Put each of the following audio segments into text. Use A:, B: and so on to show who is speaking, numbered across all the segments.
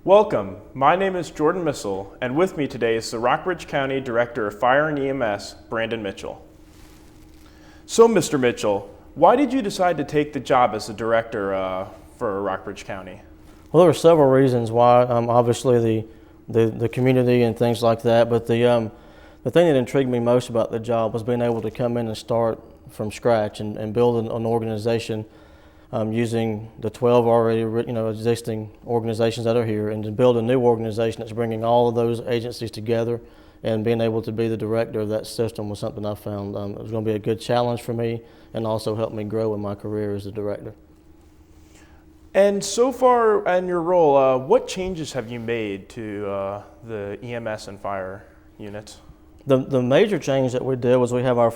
A: Welcome, my name is Jordan Missel, and with me today is the Rockbridge County Director of Fire and EMS, Brandon Mitchell. So, Mr. Mitchell, why did you decide to take the job as the director for Rockbridge County?
B: Well, there were several reasons why. Obviously, the community and things like that. But the thing that intrigued me most about the job was being able to come in and start from scratch and build an organization using the 12 already existing organizations that are here, and to build a new organization that's bringing all of those agencies together. And being able to be the director of that system was something I found it was going to be a good challenge for me, and also help me grow in my career as a director.
A: And so far in your role, what changes have you made to the EMS and fire units?
B: The major change that we did was we have our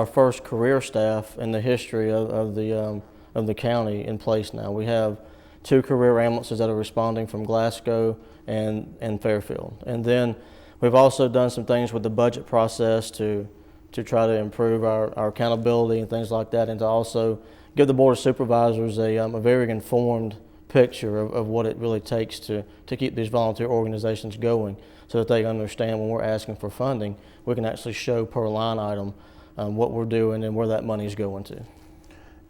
B: first career staff in the history of the county in place now. We have 2 career ambulances that are responding from Glasgow and Fairfield. And then we've also done some things with the budget process to try to improve our accountability and things like that, and to also give the Board of Supervisors a very informed picture of what it really takes to keep these volunteer organizations going, so that they understand when we're asking for funding, we can actually show per line item what we're doing and where that money is going to.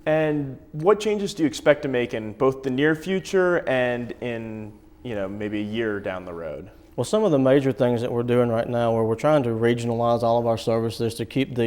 A: And what changes do you expect to make in both the near future and in maybe a year down the road?
B: Well, some of the major things that we're doing right now, where we're trying to regionalize all of our services to keep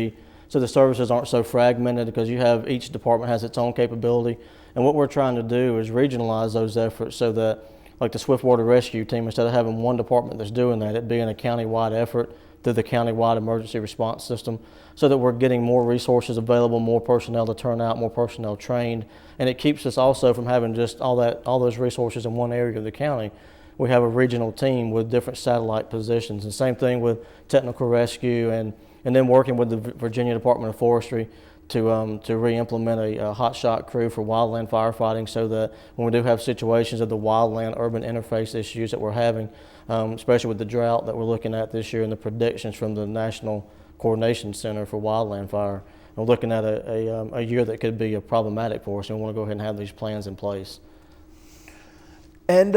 B: so the services aren't so fragmented, because each department has its own capability. And what we're trying to do is regionalize those efforts so that, like the Swiftwater Rescue Team, instead of having one department that's doing that, it being a county-wide effort through the county-wide emergency response system, so that we're getting more resources available, more personnel to turn out, more personnel trained. And it keeps us also from having just all those resources in one area of the county. We have a regional team with different satellite positions. And same thing with technical rescue, and then working with the Virginia Department of Forestry to re-implement a hotshot crew for wildland firefighting, so that when we do have situations of the wildland-urban interface issues that we're having, especially with the drought that we're looking at this year and the predictions from the National Coordination Center for Wildland Fire, we're looking at a year that could be problematic for us, and we want to go ahead and have these plans in place.
A: And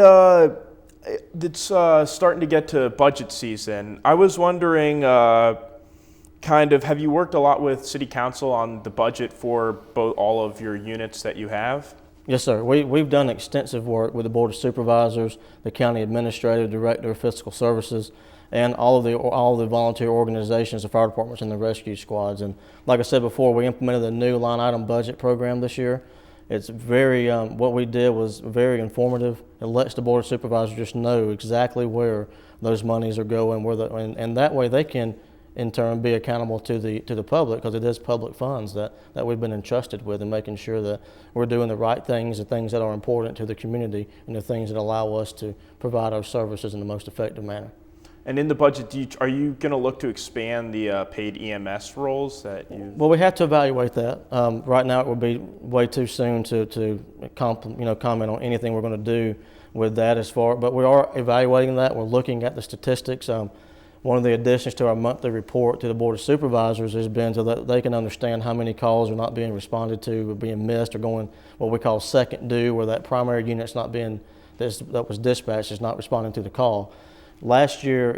A: it's starting to get to budget season. I was wondering, have you worked a lot with City Council on the budget for all of your units that you have?
B: Yes, sir. We've done extensive work with the Board of Supervisors, the County Administrative Director of Fiscal Services, and all of the volunteer organizations, the fire departments, and the rescue squads. And like I said before, we implemented a new line item budget program this year. It's what we did was very informative. It lets the Board of Supervisors just know exactly where those monies are going, and that way they can in turn be accountable to the public, because it is public funds that we've been entrusted with, and making sure that we're doing the right things, the things that are important to the community, and the things that allow us to provide our services in the most effective manner.
A: And in the budget, are you going to look to expand the paid EMS roles that you?
B: Well, we have to evaluate that. Right now, it would be way too soon to comment on anything we're going to do with that but we are evaluating that. We're looking at the statistics. One of the additions to our monthly report to the Board of Supervisors has been so that they can understand how many calls are not being responded to, or being missed, or going what we call second due, where that primary unit's not being that was dispatched is not responding to the call. Last year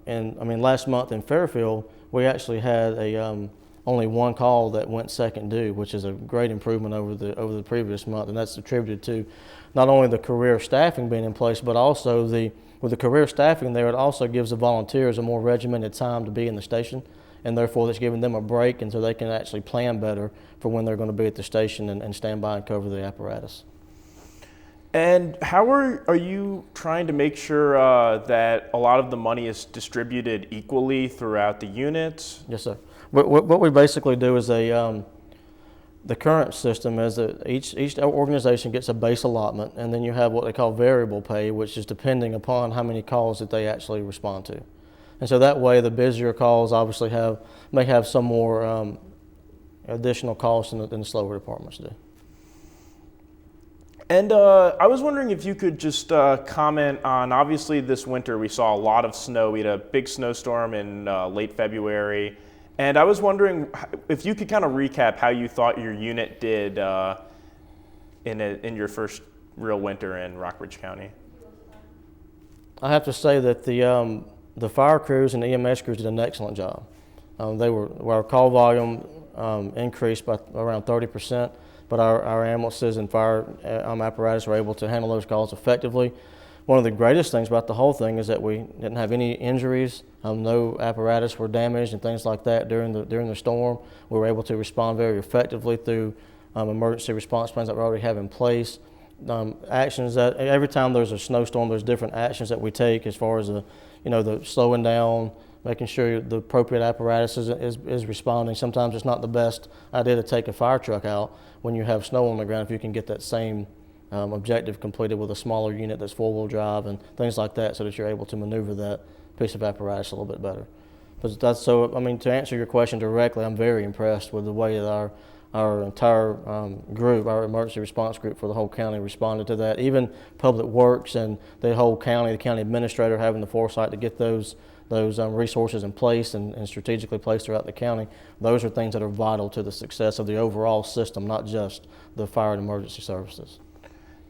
B: last month in Fairfield, we actually had only one call that went second due, which is a great improvement over the previous month, and that's attributed to not only the career staffing being in place, but also with the career staffing there, it also gives the volunteers a more regimented time to be in the station, and therefore that's giving them a break, and so they can actually plan better for when they're going to be at the station and stand by and cover the apparatus.
A: And how are you trying to make sure that a lot of the money is distributed equally throughout the units?
B: Yes, sir. What we basically do is the current system is that each organization gets a base allotment, and then you have what they call variable pay, which is depending upon how many calls that they actually respond to. And so that way, the busier calls obviously may have some more additional costs than the slower departments do.
A: And I was wondering if you could just comment on, obviously this winter we saw a lot of snow. We had a big snowstorm in late February. And I was wondering if you could kind of recap how you thought your unit did in your first real winter in Rockbridge County.
B: I have to say that the fire crews and the EMS crews did an excellent job. Our call volume increased by around 30%, but our ambulances and fire apparatus were able to handle those calls effectively. One of the greatest things about the whole thing is that we didn't have any injuries, no apparatus were damaged and things like that during the storm. We were able to respond very effectively through emergency response plans that we already have in place. Actions that every time there's a snowstorm, there's different actions that we take as far as the slowing down, making sure the appropriate apparatus is responding. Sometimes it's not the best idea to take a fire truck out when you have snow on the ground if you can get that same objective completed with a smaller unit that's four-wheel drive and things like that, so that you're able to maneuver that piece of apparatus a little bit better. But to answer your question directly, I'm very impressed with the way that our entire group, our emergency response group for the whole county, responded to that. Even Public Works and the whole county, the county administrator having the foresight to get those resources in place and strategically placed throughout the county. Those are things that are vital to the success of the overall system, not just the fire and emergency services.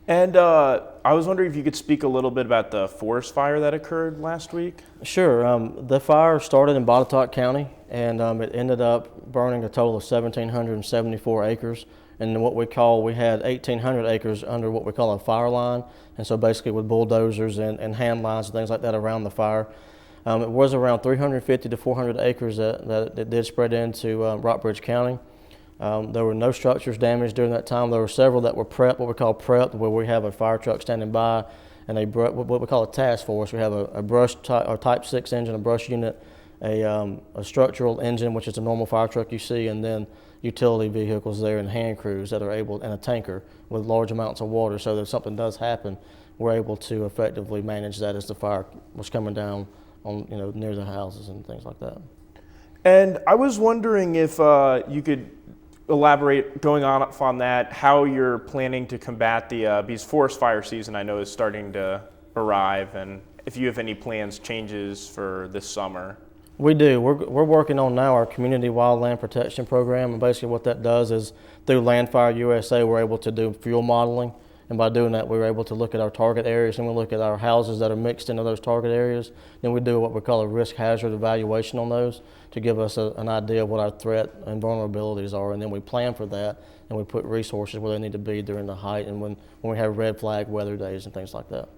A: And I was wondering if you could speak a little bit about the forest fire that occurred last week.
B: Sure. The fire started in Botetourt County, and it ended up burning a total of 1,774 acres. And we had 1,800 acres under what we call a fire line, and so basically with bulldozers and hand lines and things like that around the fire. It was around 350 to 400 acres that it did spread into Rockbridge County. There were no structures damaged during that time. There were several that were prepped, what we call prepped, where we have a fire truck standing by and what we call a task force. We have a brush or type 6 engine, a brush unit, a structural engine, which is a normal fire truck you see, and then utility vehicles there and hand crews that are able, and a tanker with large amounts of water, so that if something does happen, we're able to effectively manage that as the fire was coming down on, near the houses and things like that.
A: And I was wondering if you could elaborate, going on that, how you're planning to combat because forest fire season I know is starting to arrive, and if you have any changes for this summer.
B: We do. We're working on now our community wildland protection program, and basically what that does is through Landfire USA we're able to do fuel modeling, and by doing that we're able to look at our target areas, and we look at our houses that are mixed into those target areas. Then we do what we call a risk hazard evaluation on those to give us an idea of what our threat and vulnerabilities are, and then we plan for that, and we put resources where they need to be during the height and when we have red flag weather days and things like that.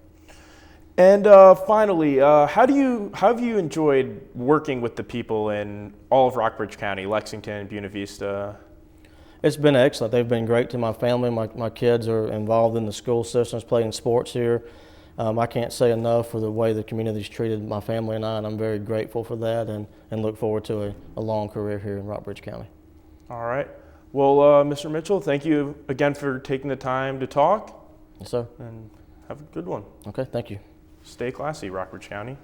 A: And finally, how have you enjoyed working with the people in all of Rockbridge County, Lexington, Buena Vista?
B: It's been excellent. They've been great to my family. My kids are involved in the school systems, playing sports here. I can't say enough for the way the community's treated my family and I, and I'm very grateful for that, and look forward to a long career here in Rockbridge County.
A: All right. Well, Mr. Mitchell, thank you again for taking the time to talk.
B: Yes, sir.
A: And have a good one.
B: Okay, thank you.
A: Stay classy, Rockbridge County.